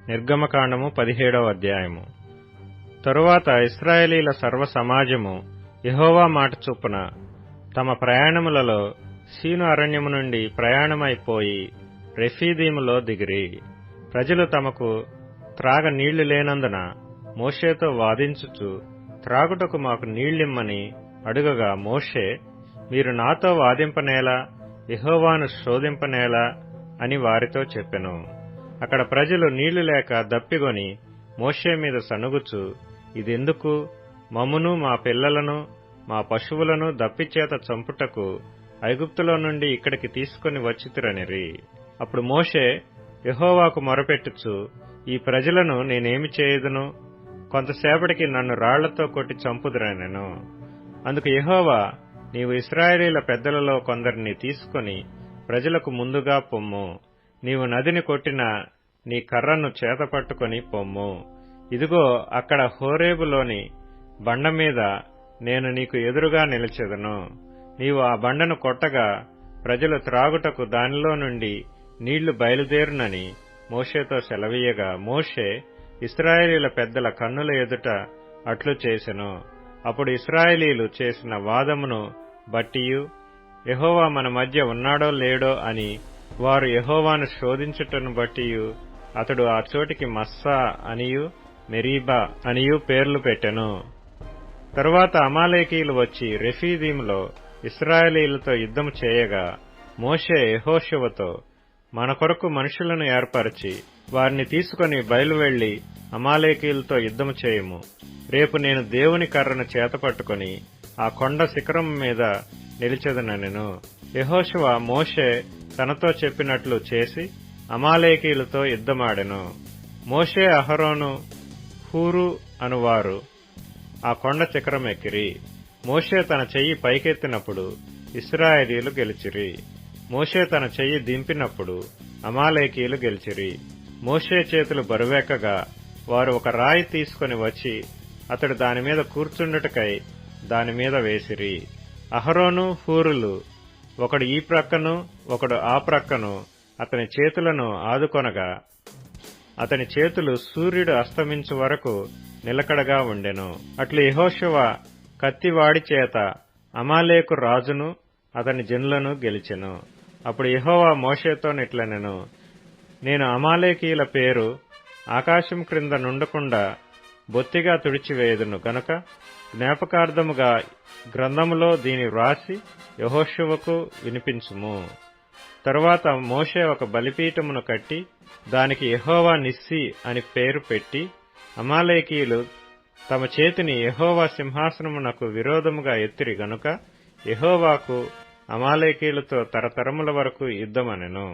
నిర్గమకాండము 17వ అధ్యాయము. తరువాత ఇశ్రాయేలీల సర్వ సమాజము యెహోవా మాట చొప్పున తమ ప్రయాణములలో సీను అరణ్యము నుండి ప్రయాణమైపోయి రెఫీదీములో దిగిరి. ప్రజలు తమకు త్రాగ నీళ్లు లేనందున మోషేతో వాదించుచు త్రాగుటకు మాకు నీళ్లిమ్మని అడుగగా, మోషే, మీరు నాతో వాదింపనేలా, యెహోవాను శోధింపనేలా అని వారితో చెప్పెను. అక్కడ ప్రజలు నీళ్లు లేక దప్పిగొని మోషే మీద సణుగుచు, ఇదెందుకు? మమ్మును మా పిల్లలను మా పశువులను దప్పిచేత చంపుటకు ఐగుప్తులో నుండి ఇక్కడికి తీసుకుని వచ్చితిరనిరి. అప్పుడు మోషే యెహోవాకు మొరపెట్టుచు, ఈ ప్రజలను నేనేమి చేయుదును? కొంతసేపటికి నన్ను రాళ్లతో కొట్టి చంపుదురనెను. అందుకు యెహోవా, నీవు ఇశ్రాయేలీల పెద్దలలో కొందరిని తీసుకుని ప్రజలకు ముందుగా పొమ్ము. నీవు నదిని కొట్టిన నీ కర్రను చేతపట్టుకుని పొమ్ము. ఇదిగో, అక్కడ హోరేబులోని బండ మీద నేను నీకు ఎదురుగా నిలిచెదను. నీవు ఆ బండను కొట్టగా ప్రజలు త్రాగుటకు దానిలో నుండి నీళ్లు బయలుదేరునని మోషేతో సెలవీయగా, మోషే ఇశ్రాయేలీల పెద్దల కన్నుల ఎదుట అట్లు చేసెను. అప్పుడు ఇశ్రాయేలీలు చేసిన వాదమును బట్టియు యెహోవా మన మధ్య ఉన్నాడో లేడో అని వారు యెహోవాను శోధించుటను బట్టియు అతడు ఆ చోటికి మస్సా అనియు మెరీబా అనియు పేర్లు పెట్టెను. తరువాత అమాలేకీయులు వచ్చి రెఫీదీములో ఇశ్రాయేలీలతో యుద్ధము చేయగా, మోషే యెహోషువతో, మన కొరకు మనుషులను ఏర్పరచి వారిని తీసుకుని బయలువెళ్లి అమాలేకీయులతో యుద్ధము చేయుము. రేపు నేను దేవుని కర్రను చేతపట్టుకుని ఆ కొండ శిఖరం మీద నిలిచెదనెను. యెహోషువ మోషే తనతో చెప్పినట్లు చేసి అమాలేకీయులతో యుద్ధమాడెను. మోషే, అహరోను, హూరు అనువారు ఆ కొండ శిఖరం ఎక్కిరి. మోషే తన చెయ్యి పైకెత్తినప్పుడు ఇశ్రాయేలీయులు గెలిచిరి. మోషే తన చెయ్యి దింపినప్పుడు అమాలేకీయులు గెలిచిరి. మోషే చేతులు బరువెక్కగా వారు ఒక రాయి తీసుకుని వచ్చి అతడు దానిమీద కూర్చుండుటకై దానిమీద వేసిరి. అహరోను, హూరులు ఒకడు ఈ ప్రక్కను ఒకడు ఆ ప్రక్కను అతని చేతులను ఆదుకొనగా అతని చేతులు సూర్యుడు అస్తమించు వరకు నిలకడగా ఉండెను. అట్లు యెహోషువ కత్తివాడి చేత అమాలేకు రాజును అతని జనులను గెలిచెను. అప్పుడు యెహోవా మోషేతో నిట్లనెను, నేను అమాలేకీయుల పేరు ఆకాశం క్రింద నుండకుండా బొత్తిగా తుడిచివేయుదును గనుక జ్ఞాపకార్థముగా గ్రంథములో దీని వ్రాసి యెహోషువకు వినిపించుము. తరువాత మోషే ఒక బలిపీఠమును కట్టి దానికి యెహోవా నిస్సి అని పేరు పెట్టి, అమాలేకీయులు తమ చేతిని యెహోవా సింహాసనమునకు విరోధముగా ఎత్తిరి గనుక యెహోవాకు అమాలేకీయులతో తరతరముల వరకు యుద్ధమనెను.